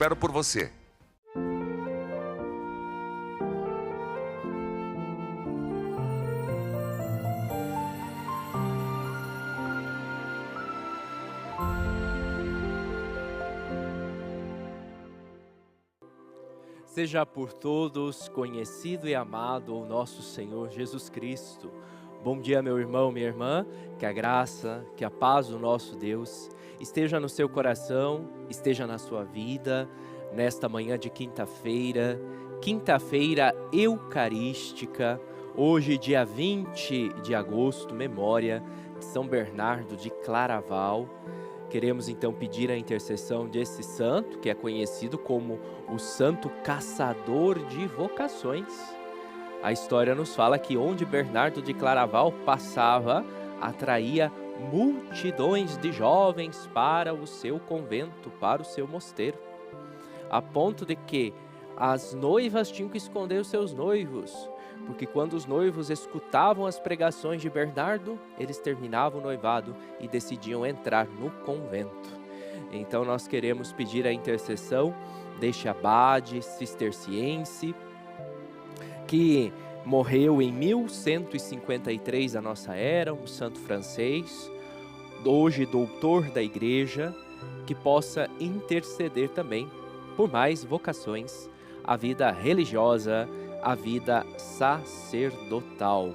Espero por você. Seja por todos conhecido e amado o nosso Senhor Jesus Cristo. Bom dia, meu irmão, minha irmã, que a graça, que a paz do nosso Deus esteja no seu coração, esteja na sua vida, nesta manhã de quinta-feira eucarística, hoje dia 20 de agosto, memória de São Bernardo de Claraval. Queremos então pedir a intercessão desse santo, que é conhecido como o santo caçador de vocações. A história nos fala que onde Bernardo de Claraval passava, atraía multidões de jovens para o seu convento, para o seu mosteiro, a ponto de que as noivas tinham que esconder os seus noivos, porque quando os noivos escutavam as pregações de Bernardo, eles terminavam o noivado e decidiam entrar no convento. Então nós queremos pedir a intercessão deste abade cisterciense, que morreu em 1153 da nossa era, um santo francês, hoje doutor da igreja, que possa interceder também por mais vocações, a vida religiosa, a vida sacerdotal.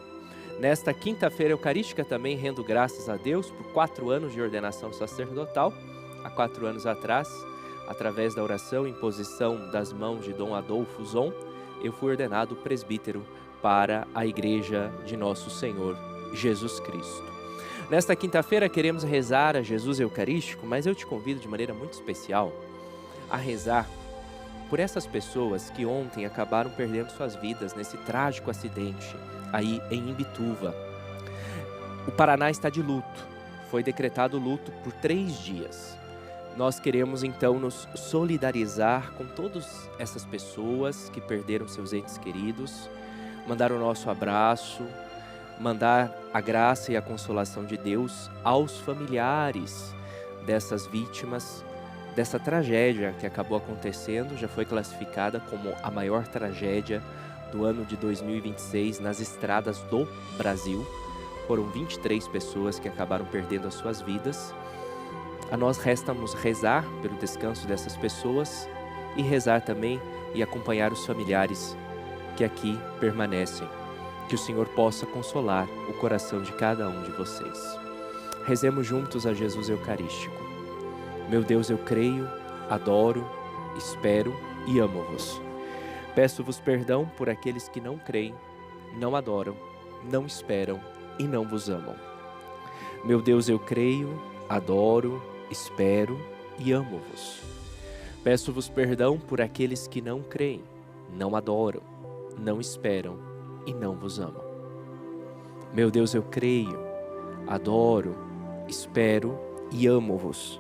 Nesta quinta-feira eucarística também rendo graças a Deus por 4 anos de ordenação sacerdotal. Há 4 anos atrás, através da oração e imposição das mãos de Dom Adolfo Zon, eu fui ordenado presbítero para a Igreja de Nosso Senhor Jesus Cristo. Nesta quinta-feira queremos rezar a Jesus Eucarístico, mas eu te convido de maneira muito especial a rezar por essas pessoas que ontem acabaram perdendo suas vidas nesse trágico acidente aí em Imbituva. O Paraná está de luto, foi decretado luto por 3 dias. Nós queremos então nos solidarizar com todas essas pessoas que perderam seus entes queridos, mandar o nosso abraço, mandar a graça e a consolação de Deus aos familiares dessas vítimas, dessa tragédia que acabou acontecendo. Já foi classificada como a maior tragédia do ano de 2026 nas estradas do Brasil. Foram 23 pessoas que acabaram perdendo as suas vidas. A nós resta-nos rezar pelo descanso dessas pessoas e rezar também e acompanhar os familiares que aqui permanecem. Que o Senhor possa consolar o coração de cada um de vocês. Rezemos juntos a Jesus Eucarístico. Meu Deus, eu creio, adoro, espero e amo-vos. Peço-vos perdão por aqueles que não creem, não adoram, não esperam e não vos amam. Meu Deus, eu creio, adoro, espero e amo-vos. Peço-vos perdão por aqueles que não creem, não adoram, não esperam e não vos amam. Meu Deus, eu creio, adoro, espero e amo-vos.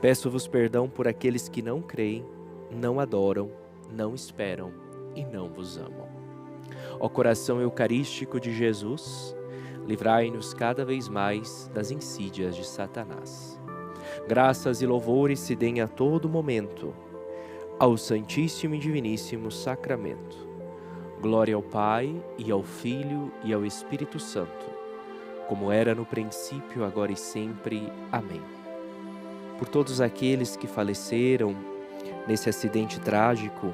Peço-vos perdão por aqueles que não creem, não adoram, não esperam e não vos amam. Ó coração eucarístico de Jesus, livrai-nos cada vez mais das insídias de Satanás. Graças e louvores se deem a todo momento ao Santíssimo e Diviníssimo Sacramento. Glória ao Pai, e ao Filho, e ao Espírito Santo, como era no princípio, agora e sempre. Amém. Por todos aqueles que faleceram nesse acidente trágico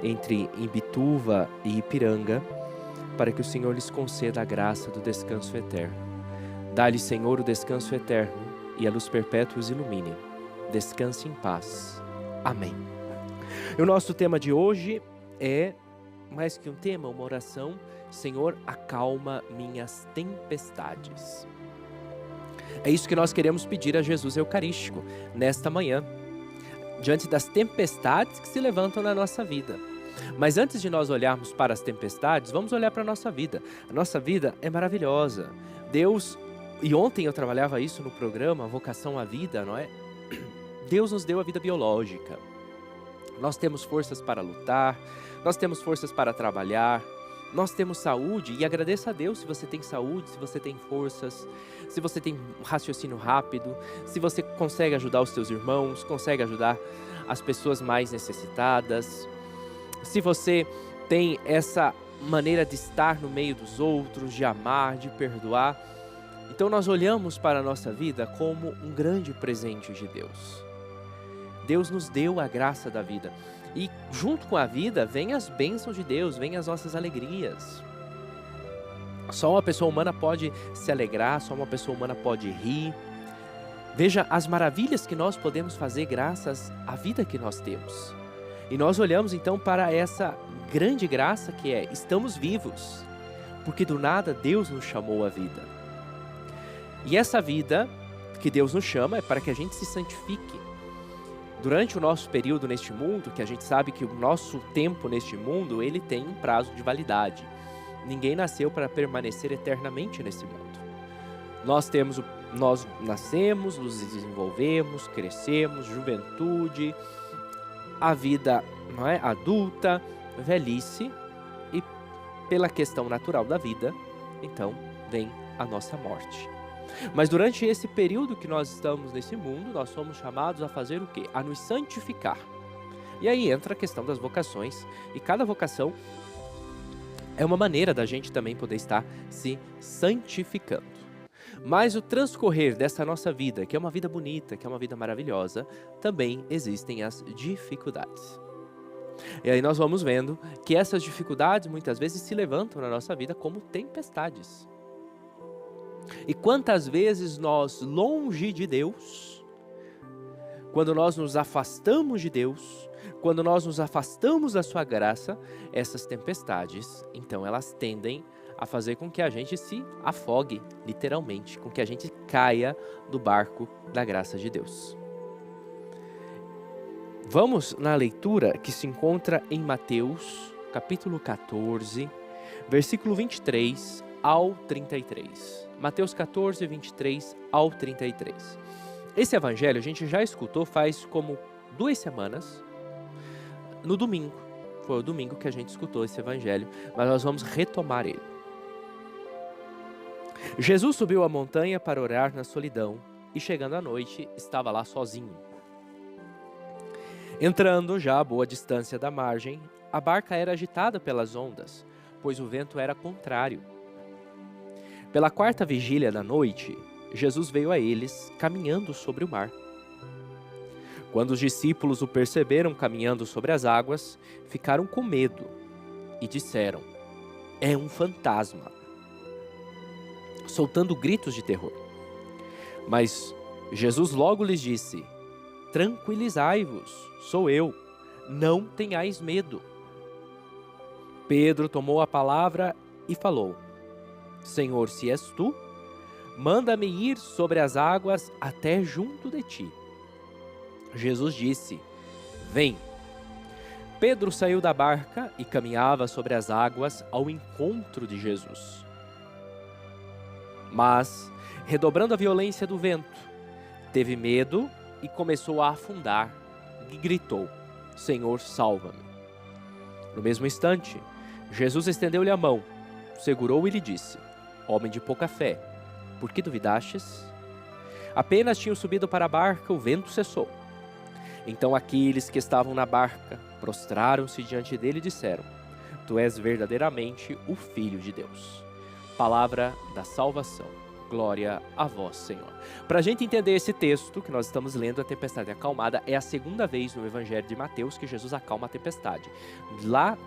entre Imbituva e Ipiranga, para que o Senhor lhes conceda a graça do descanso eterno. Dá-lhe, Senhor, o descanso eterno e a luz perpétua os ilumine. Descanse em paz. Amém. E o nosso tema de hoje é, mais que um tema, uma oração: Senhor, acalma minhas tempestades. É isso que nós queremos pedir a Jesus Eucarístico nesta manhã, diante das tempestades que se levantam na nossa vida. Mas antes de nós olharmos para as tempestades, vamos olhar para a nossa vida. A nossa vida é maravilhosa. Deus, e ontem eu trabalhava isso no programa Vocação à Vida, não é? Deus nos deu a vida biológica. Nós temos forças para lutar, nós temos forças para trabalhar, nós temos saúde, e agradeça a Deus se você tem saúde, se você tem forças, se você tem um raciocínio rápido, se você consegue ajudar os seus irmãos, consegue ajudar as pessoas mais necessitadas, se você tem essa maneira de estar no meio dos outros, de amar, de perdoar. Então nós olhamos para a nossa vida como um grande presente de Deus. Deus nos deu a graça da vida. E junto com a vida, vem as bênçãos de Deus, vem as nossas alegrias. Só uma pessoa humana pode se alegrar, só uma pessoa humana pode rir. Veja as maravilhas que nós podemos fazer graças à vida que nós temos. E nós olhamos então para essa grande graça que é, estamos vivos, porque do nada Deus nos chamou à vida. E essa vida que Deus nos chama é para que a gente se santifique. Durante o nosso período neste mundo, que a gente sabe que o nosso tempo neste mundo, ele tem um prazo de validade. Ninguém nasceu para permanecer eternamente nesse mundo. Nós nascemos, nos desenvolvemos, crescemos, juventude, a vida, não é, adulta, velhice, e pela questão natural da vida, então vem a nossa morte. Mas durante esse período que nós estamos nesse mundo, nós somos chamados a fazer o quê? A nos santificar. E aí entra a questão das vocações, e cada vocação é uma maneira da gente também poder estar se santificando. Mas o transcorrer dessa nossa vida, que é uma vida bonita, que é uma vida maravilhosa, também existem as dificuldades. E aí nós vamos vendo que essas dificuldades muitas vezes se levantam na nossa vida como tempestades. E quantas vezes nós, longe de Deus, quando nós nos afastamos de Deus, quando nós nos afastamos da sua graça, essas tempestades, então elas tendem a fazer com que a gente se afogue, literalmente, com que a gente caia do barco da graça de Deus. Vamos na leitura que se encontra em Mateus, capítulo 14, versículo 23 ao 33. Mateus 14, 23 ao 33. Esse evangelho a gente já escutou faz como 2 semanas, no domingo. Foi o domingo que a gente escutou esse evangelho, mas nós vamos retomar ele. Jesus subiu a montanha para orar na solidão e, chegando à noite, estava lá sozinho. Entrando já a boa distância da margem, a barca era agitada pelas ondas, pois o vento era contrário. Pela 4ª vigília da noite, Jesus veio a eles caminhando sobre o mar. Quando os discípulos o perceberam caminhando sobre as águas, ficaram com medo e disseram: "É um fantasma", soltando gritos de terror. Mas Jesus logo lhes disse: "Tranquilizai-vos, sou eu, não tenhais medo." Pedro tomou a palavra e falou: "Senhor, se és tu, manda-me ir sobre as águas até junto de ti." Jesus disse: "Vem." Pedro saiu da barca e caminhava sobre as águas ao encontro de Jesus. Mas, redobrando a violência do vento, teve medo e começou a afundar, e gritou: "Senhor, salva-me." No mesmo instante, Jesus estendeu-lhe a mão, segurou e lhe disse: "Homem de pouca fé, por que duvidastes?" Apenas tinham subido para a barca, o vento cessou. Então aqueles que estavam na barca prostraram-se diante dele e disseram: "Tu és verdadeiramente o Filho de Deus." Palavra da salvação. Glória a vós, Senhor. Para a gente entender esse texto que nós estamos lendo, a tempestade acalmada, é a 2ª vez no Evangelho de Mateus que Jesus acalma a tempestade. Lá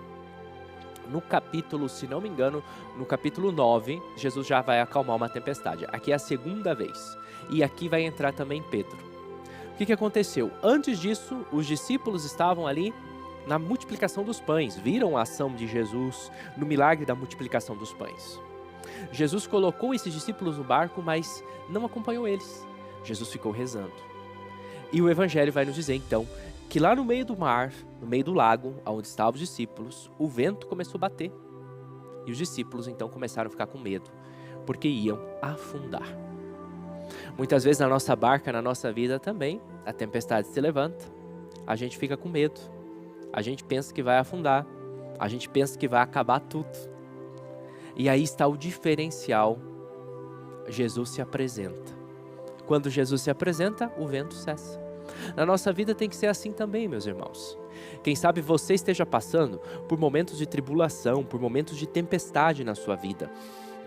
no capítulo, se não me engano, no capítulo 9, Jesus já vai acalmar uma tempestade. Aqui é a 2ª vez. E aqui vai entrar também Pedro. O que aconteceu? Antes disso, os discípulos estavam ali na multiplicação dos pães. Viram a ação de Jesus no milagre da multiplicação dos pães. Jesus colocou esses discípulos no barco, mas não acompanhou eles. Jesus ficou rezando. E o Evangelho vai nos dizer, então, que lá no meio do mar, no meio do lago, onde estavam os discípulos, o vento começou a bater. E os discípulos, então, começaram a ficar com medo, porque iam afundar. Muitas vezes na nossa barca, na nossa vida também, a tempestade se levanta, a gente fica com medo, a gente pensa que vai afundar, a gente pensa que vai acabar tudo. E aí está o diferencial. Jesus se apresenta. Quando Jesus se apresenta, o vento cessa. Na nossa vida tem que ser assim também, meus irmãos. Quem sabe você esteja passando por momentos de tribulação, por momentos de tempestade na sua vida.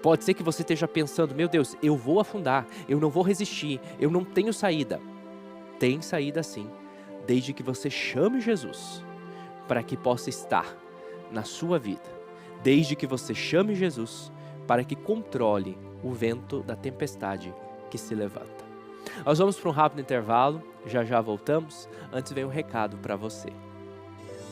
Pode ser que você esteja pensando, meu Deus, eu vou afundar, eu não vou resistir, eu não tenho saída. Tem saída sim, desde que você chame Jesus para que possa estar na sua vida. Desde que você chame Jesus para que controle o vento da tempestade que se levanta. Nós vamos para um rápido intervalo, já voltamos. Antes vem um recado para você.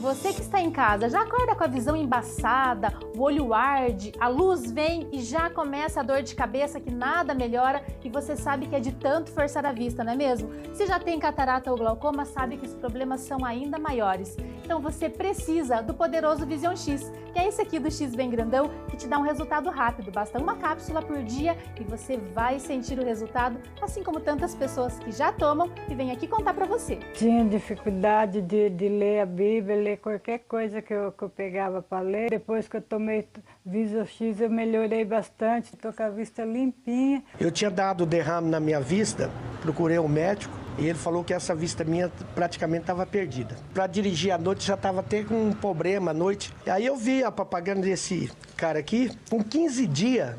Você que está em casa, já acorda com a visão embaçada, o olho arde, a luz vem e já começa a dor de cabeça que nada melhora e você sabe que é de tanto forçar a vista, não é mesmo? Se já tem catarata ou glaucoma, sabe que os problemas são ainda maiores. Então você precisa do poderoso Vision X, que é esse aqui do X bem grandão, que te dá um resultado rápido. Basta uma cápsula por dia e você vai sentir o resultado, assim como tantas pessoas que já tomam e vêm aqui contar para você. Tinha dificuldade de ler a Bíblia, ler qualquer coisa que eu pegava para ler. Depois que eu tomei Vision X, eu melhorei bastante, estou com a vista limpinha. Eu tinha dado derrame na minha vista, procurei um médico e ele falou que essa vista minha praticamente estava perdida. Para dirigir à noite já estava até com um problema à noite. Aí eu vi a propaganda desse cara aqui, com 15 dias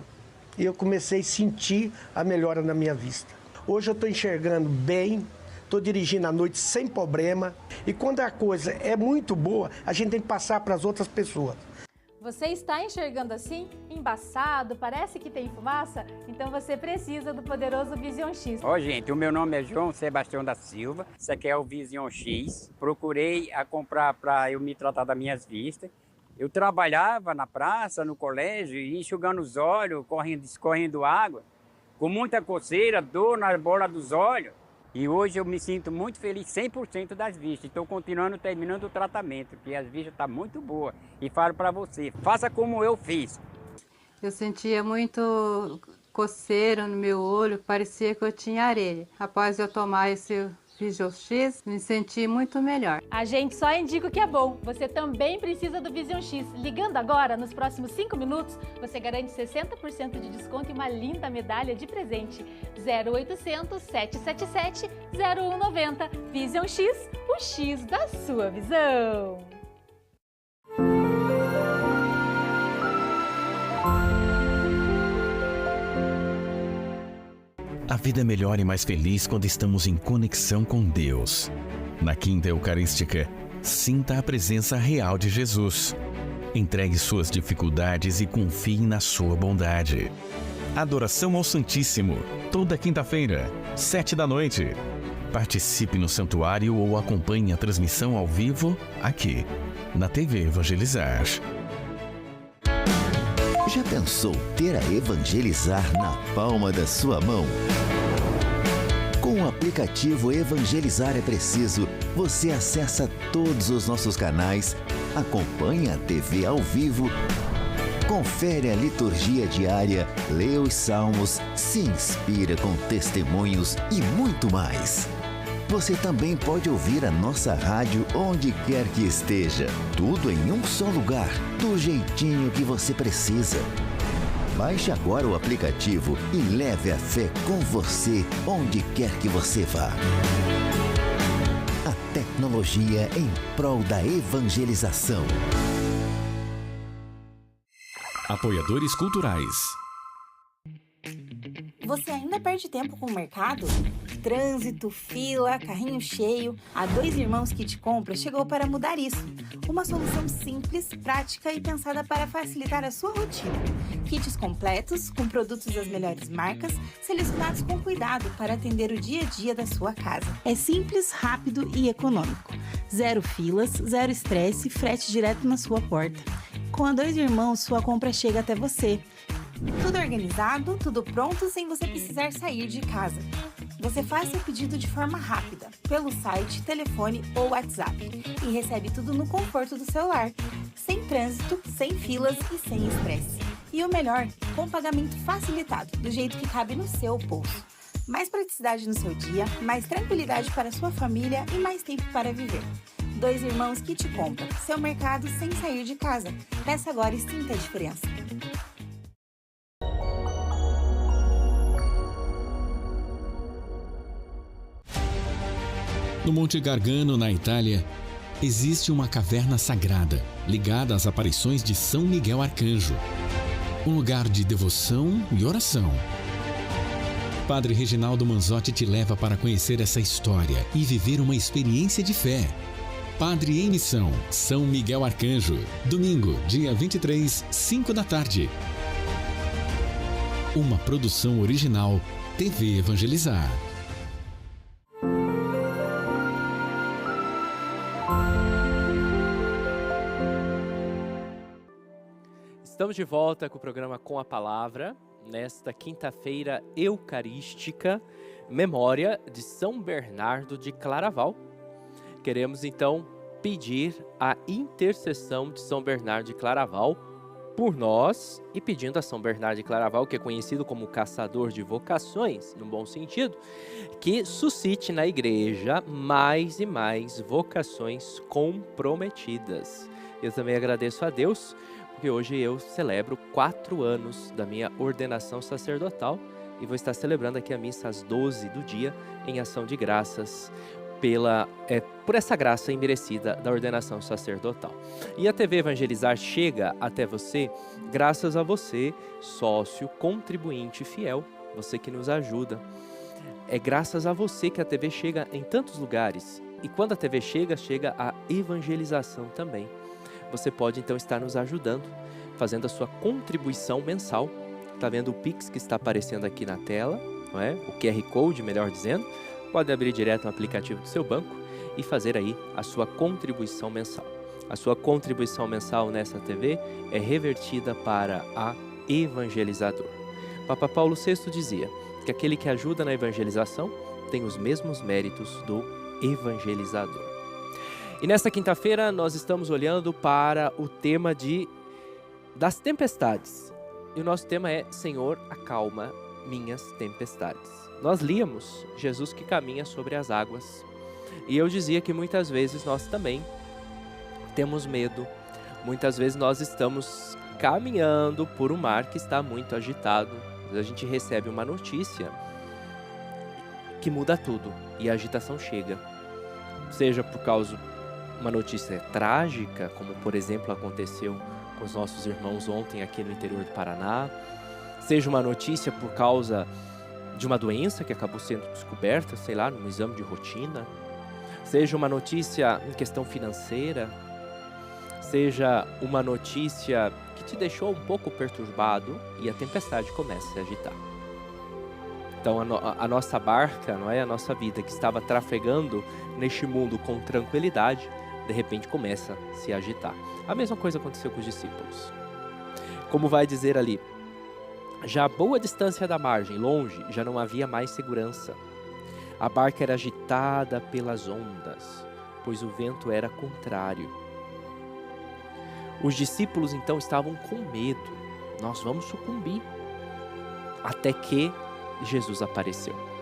eu comecei a sentir a melhora na minha vista. Hoje eu estou enxergando bem. Estou dirigindo à noite sem problema. E quando a coisa é muito boa, a gente tem que passar para as outras pessoas. Você está enxergando assim, embaçado, parece que tem fumaça? Então você precisa do poderoso Vision X. Gente, o meu nome é João Sebastião da Silva. Isso aqui é o Vision X. Procurei a comprar para eu me tratar das minhas vistas. Eu trabalhava na praça, no colégio, enxugando os olhos, escorrendo água, com muita coceira, dor na bola dos olhos. E hoje eu me sinto muito feliz, 100% das vistas. Estou continuando, terminando o tratamento, porque as vistas estão muito boas. E falo para você, faça como eu fiz. Eu sentia muito coceira no meu olho, parecia que eu tinha areia. Após eu tomar esse Vision X, me senti muito melhor. A gente só indica o que é bom. Você também precisa do Vision X. Ligando agora, nos próximos 5 minutos, você garante 60% de desconto e uma linda medalha de presente. 0800 777 0190. Vision X, o X da sua visão. A vida é melhor e mais feliz quando estamos em conexão com Deus. Na Quinta Eucarística, sinta a presença real de Jesus. Entregue suas dificuldades e confie na sua bondade. Adoração ao Santíssimo, toda quinta-feira, 19h. Participe no santuário ou acompanhe a transmissão ao vivo aqui, na TV Evangelizar. Já pensou ter a Evangelizar na palma da sua mão? Com o aplicativo Evangelizar é Preciso, você acessa todos os nossos canais, acompanha a TV ao vivo, confere a liturgia diária, lê os salmos, se inspira com testemunhos e muito mais. Você também pode ouvir a nossa rádio onde quer que esteja. Tudo em um só lugar, do jeitinho que você precisa. Baixe agora o aplicativo e leve a fé com você onde quer que você vá. A tecnologia em prol da evangelização. Apoiadores culturais. Você ainda perde tempo com o mercado? Trânsito, fila, carrinho cheio. A Dois Irmãos Kit Compra chegou para mudar isso. Uma solução simples, prática e pensada para facilitar a sua rotina. Kits completos, com produtos das melhores marcas, selecionados com cuidado para atender o dia a dia da sua casa. É simples, rápido e econômico. Zero filas, zero estresse, frete direto na sua porta. Com a Dois Irmãos, sua compra chega até você. Tudo organizado, tudo pronto, sem você precisar sair de casa. Você faz seu pedido de forma rápida, pelo site, telefone ou WhatsApp, e recebe tudo no conforto do celular, sem trânsito, sem filas e sem estresse. E o melhor, com pagamento facilitado, do jeito que cabe no seu bolso. Mais praticidade no seu dia, mais tranquilidade para sua família e mais tempo para viver. Dois Irmãos Kit Compra, seu mercado sem sair de casa. Peça agora e sinta a diferença. No Monte Gargano, na Itália, existe uma caverna sagrada ligada às aparições de São Miguel Arcanjo. Um lugar de devoção e oração. Padre Reginaldo Manzotti te leva para conhecer essa história e viver uma experiência de fé. Padre em Missão, São Miguel Arcanjo. Domingo, dia 23, 5 da tarde. Uma produção original TV Evangelizar. Estamos de volta com o programa Com a Palavra, nesta quinta-feira eucarística, memória de São Bernardo de Claraval. Queremos então pedir a intercessão de São Bernardo de Claraval por nós e pedindo a São Bernardo de Claraval, que é conhecido como caçador de vocações, no bom sentido, que suscite na igreja mais e mais vocações comprometidas. Eu também agradeço a Deus, porque hoje eu celebro 4 anos da minha ordenação sacerdotal e vou estar celebrando aqui a missa às 12 do dia em ação de graças por essa graça imerecida da ordenação sacerdotal. E a TV Evangelizar chega até você graças a você, sócio, contribuinte fiel, você que nos ajuda. É graças a você que a TV chega em tantos lugares. E quando a TV chega a evangelização também. Você pode então estar nos ajudando, fazendo a sua contribuição mensal. Está vendo o Pix que está aparecendo aqui na tela, não é? O QR Code, melhor dizendo. Pode abrir direto no aplicativo do seu banco e fazer aí a sua contribuição mensal. A sua contribuição mensal nessa TV é revertida para a evangelizador. Papa Paulo VI dizia que aquele que ajuda na evangelização tem os mesmos méritos do evangelizador. E nesta quinta-feira nós estamos olhando para o tema das tempestades. E o nosso tema é Senhor, acalma minhas tempestades. Nós líamos Jesus que caminha sobre as águas. E eu dizia que muitas vezes nós também temos medo. Muitas vezes nós estamos caminhando por um mar que está muito agitado. A gente recebe uma notícia que muda tudo e a agitação chega. Seja por causa de uma notícia trágica, como por exemplo aconteceu com os nossos irmãos ontem aqui no interior do Paraná. Seja uma notícia por causa de uma doença que acabou sendo descoberta, sei lá, num exame de rotina. Seja uma notícia em questão financeira. Seja uma notícia que te deixou um pouco perturbado e a tempestade começa a se agitar. Então a nossa barca, não é? A nossa vida que estava trafegando neste mundo com tranquilidade, de repente começa a se agitar. A mesma coisa aconteceu com os discípulos. Como vai dizer ali, já a boa distância da margem, longe, já não havia mais segurança. A barca era agitada pelas ondas, pois o vento era contrário. Os discípulos então estavam com medo. Nós vamos sucumbir. Até que Jesus apareceu.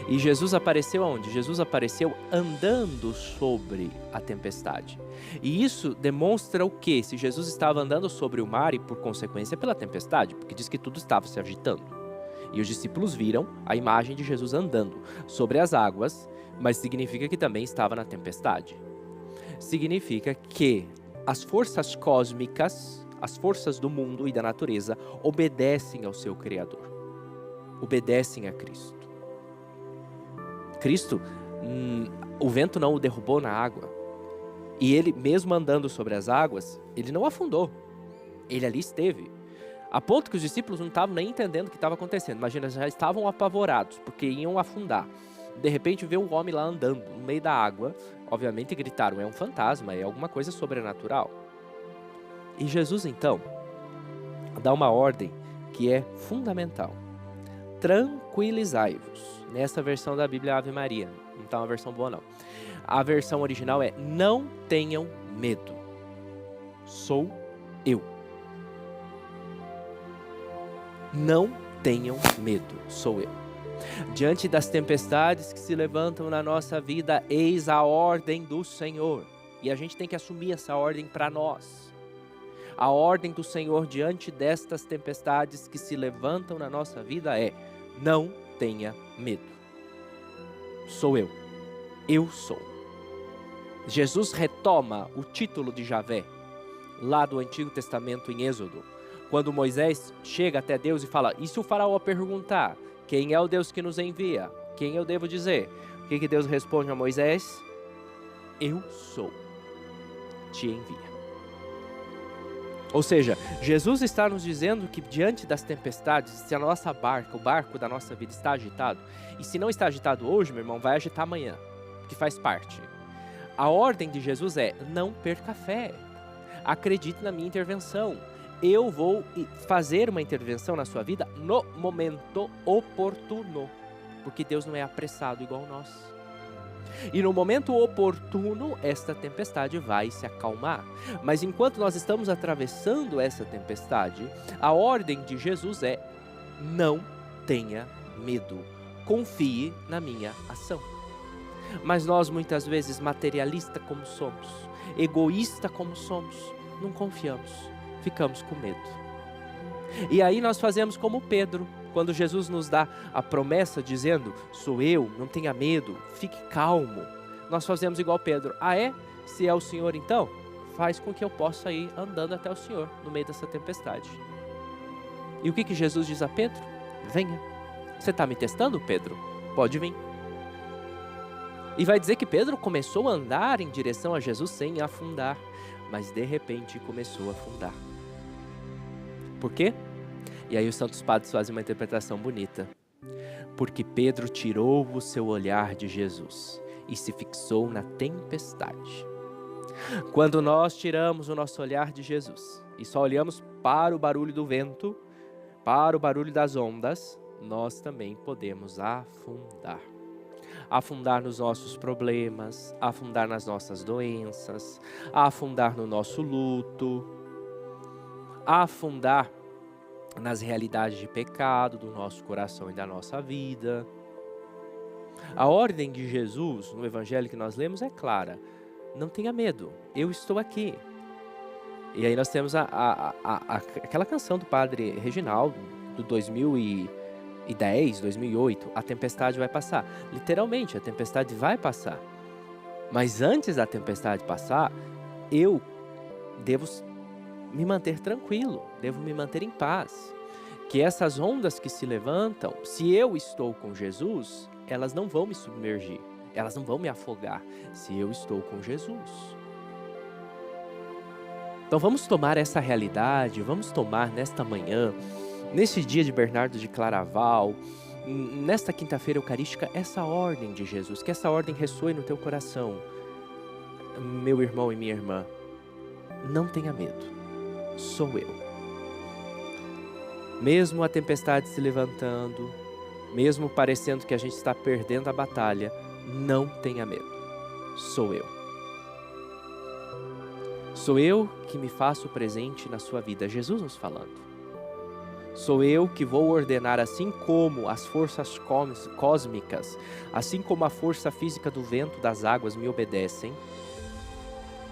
E Jesus apareceu aonde? Jesus apareceu andando sobre a tempestade. E isso demonstra o quê? Se Jesus estava andando sobre o mar e por consequência pela tempestade, porque diz que tudo estava se agitando. E os discípulos viram a imagem de Jesus andando sobre as águas, mas significa que também estava na tempestade. Significa que as forças cósmicas, as forças do mundo e da natureza obedecem ao seu Criador. Obedecem a Cristo. Cristo, o vento não o derrubou na água. E ele, mesmo andando sobre as águas, ele não afundou. Ele ali esteve. A ponto que os discípulos não estavam nem entendendo o que estava acontecendo. Imagina, já estavam apavorados, porque iam afundar. De repente, vê um homem lá andando no meio da água. Obviamente gritaram, é um fantasma, é alguma coisa sobrenatural. E Jesus, então, dá uma ordem que é fundamental. Tranquilizai-vos. Nessa versão da Bíblia Ave Maria. Não está uma versão boa, não. A versão original é: não tenham medo. Sou eu. Não tenham medo. Sou eu. Diante das tempestades que se levantam na nossa vida, eis a ordem do Senhor. E a gente tem que assumir essa ordem para nós. A ordem do Senhor diante destas tempestades que se levantam na nossa vida é: não tenha medo. Sou eu. Eu sou. Jesus retoma o título de Javé, lá do Antigo Testamento em Êxodo, quando Moisés chega até Deus e fala, e se o faraó perguntar, quem é o Deus que nos envia? Quem eu devo dizer? O que Deus responde a Moisés? Eu sou, te envia. Ou seja, Jesus está nos dizendo que diante das tempestades, se a nossa barca, o barco da nossa vida está agitado, e se não está agitado hoje, meu irmão, vai agitar amanhã, que faz parte. A ordem de Jesus é, não perca a fé, acredite na minha intervenção. Eu vou fazer uma intervenção na sua vida no momento oportuno, porque Deus não é apressado igual nós. E no momento oportuno, esta tempestade vai se acalmar. Mas enquanto nós estamos atravessando essa tempestade, a ordem de Jesus é, não tenha medo, confie na minha ação. Mas nós muitas vezes, materialista como somos, egoísta como somos, não confiamos, ficamos com medo. E aí nós fazemos como Pedro, quando Jesus nos dá a promessa dizendo, sou eu, não tenha medo, fique calmo. Nós fazemos igual Pedro, Se é o Senhor então, faz com que eu possa ir andando até o Senhor, no meio dessa tempestade. E o que Jesus diz a Pedro? Venha. Você está me testando, Pedro? Pode vir. E vai dizer que Pedro começou a andar em direção a Jesus sem afundar, mas de repente começou a afundar. Por quê? E aí os santos padres fazem uma interpretação bonita. Porque Pedro tirou o seu olhar de Jesus e se fixou na tempestade. Quando nós tiramos o nosso olhar de Jesus e só olhamos para o barulho do vento, para o barulho das ondas, nós também podemos afundar. Afundar nos nossos problemas, afundar nas nossas doenças, afundar no nosso luto, afundar nas realidades de pecado do nosso coração e da nossa vida. A ordem de Jesus no evangelho que nós lemos é clara. Não tenha medo, eu estou aqui. E aí nós temos aquela canção do padre Reginaldo, do 2010, 2008, a tempestade vai passar. Literalmente, a tempestade vai passar. Mas antes da tempestade passar, eu devo me manter tranquilo, devo me manter em paz. Que essas ondas que se levantam, se eu estou com Jesus, elas não vão me submergir, elas não vão me afogar, se eu estou com Jesus. Então vamos tomar essa realidade, vamos tomar nesta manhã, nesse dia de Bernardo de Claraval, nesta quinta-feira eucarística, essa ordem de Jesus, que essa ordem ressoe no teu coração. Meu irmão e minha irmã, não tenha medo. Sou eu. Mesmo a tempestade se levantando, mesmo parecendo que a gente está perdendo a batalha, não tenha medo. Sou eu. Sou eu que me faço presente na sua vida. Jesus nos falando. Sou eu que vou ordenar, assim como as forças cósmicas, assim como a força física do vento, das águas me obedecem,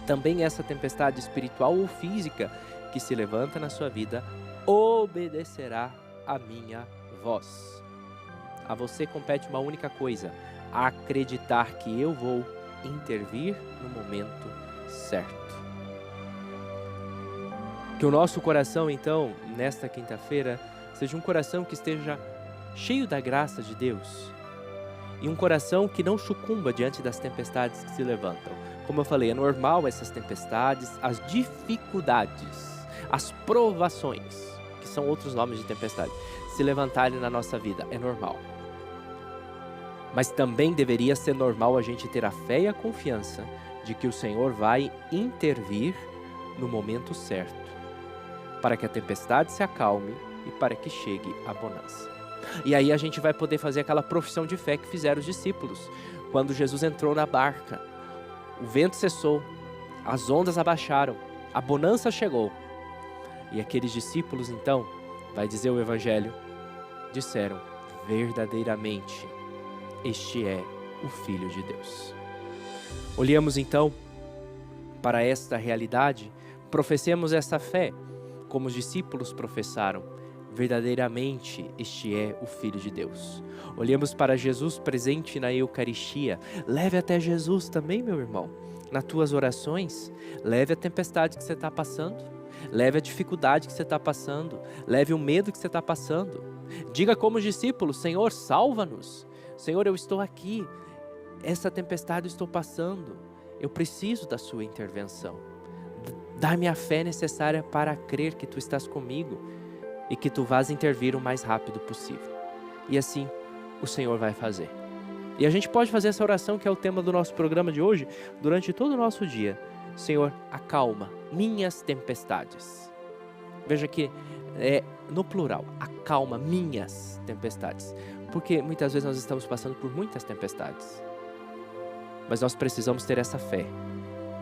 também essa tempestade espiritual ou física que se levanta na sua vida, obedecerá a minha voz. A você compete uma única coisa, acreditar que eu vou intervir no momento certo. Que o nosso coração, então, nesta quinta-feira, seja um coração que esteja cheio da graça de Deus e um coração que não sucumba diante das tempestades que se levantam. Como eu falei, é normal essas tempestades, as dificuldades, as provações, que são outros nomes de tempestade, se levantarem na nossa vida, é normal. Mas também deveria ser normal a gente ter a fé e a confiança de que o Senhor vai intervir no momento certo, para que a tempestade se acalme e para que chegue a bonança. E aí a gente vai poder fazer aquela profissão de fé que fizeram os discípulos, quando Jesus entrou na barca, o vento cessou, as ondas abaixaram, a bonança chegou. E aqueles discípulos, então, vai dizer o Evangelho, disseram, verdadeiramente, este é o Filho de Deus. Olhemos então para esta realidade, professemos essa fé, como os discípulos professaram, verdadeiramente este é o Filho de Deus. Olhemos para Jesus presente na Eucaristia. Leve até Jesus também, meu irmão, nas tuas orações. Leve a tempestade que você está passando. Leve a dificuldade que você está passando. Leve o medo que você está passando. Diga como os discípulos: Senhor, salva-nos. Senhor, eu estou aqui. Essa tempestade eu estou passando. Eu preciso da sua intervenção. Dá-me a fé necessária para crer que tu estás comigo e que tu vás intervir o mais rápido possível. E assim o Senhor vai fazer. E a gente pode fazer essa oração, que é o tema do nosso programa de hoje, durante todo o nosso dia. Senhor, acalma minhas tempestades. Veja que é no plural, acalma minhas tempestades. Porque muitas vezes nós estamos passando por muitas tempestades. Mas nós precisamos ter essa fé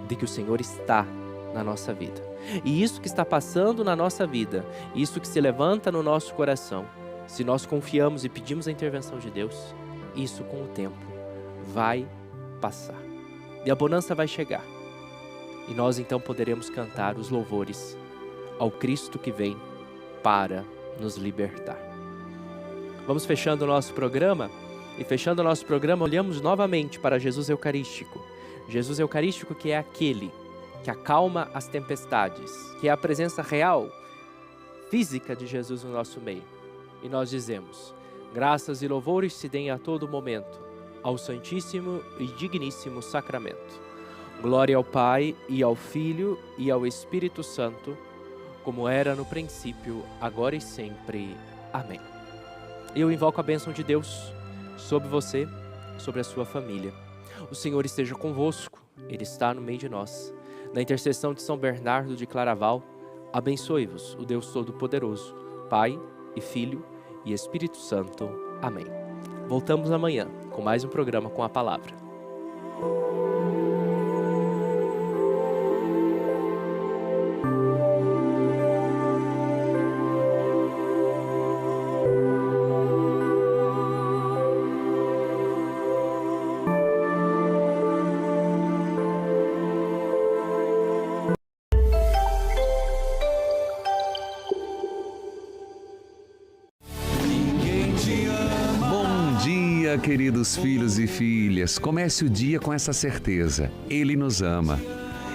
de que o Senhor está na nossa vida. E isso que está passando na nossa vida, isso que se levanta no nosso coração, se nós confiamos e pedimos a intervenção de Deus, isso com o tempo vai passar. E a bonança vai chegar. E nós então poderemos cantar os louvores ao Cristo que vem para nos libertar. Vamos fechando o nosso programa. E fechando o nosso programa, olhamos novamente para Jesus Eucarístico. Jesus Eucarístico, que é aquele que acalma as tempestades, que é a presença real, física de Jesus no nosso meio. E nós dizemos: graças e louvores se deem a todo momento ao Santíssimo e Digníssimo Sacramento. Glória ao Pai, e ao Filho, e ao Espírito Santo, como era no princípio, agora e sempre. Amém. Eu invoco a bênção de Deus sobre você, sobre a sua família. O Senhor esteja convosco, Ele está no meio de nós. Na intercessão de São Bernardo de Claraval, abençoe-vos o Deus Todo-Poderoso, Pai e Filho e Espírito Santo. Amém. Voltamos amanhã com mais um programa com a Palavra. Queridos filhos e filhas, comece o dia com essa certeza: Ele nos ama.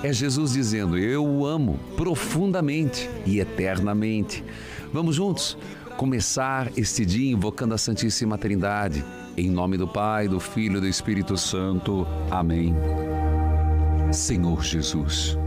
É Jesus dizendo: eu o amo profundamente e eternamente. Vamos juntos começar este dia invocando a Santíssima Trindade. Em nome do Pai, do Filho e do Espírito Santo. Amém. Senhor Jesus,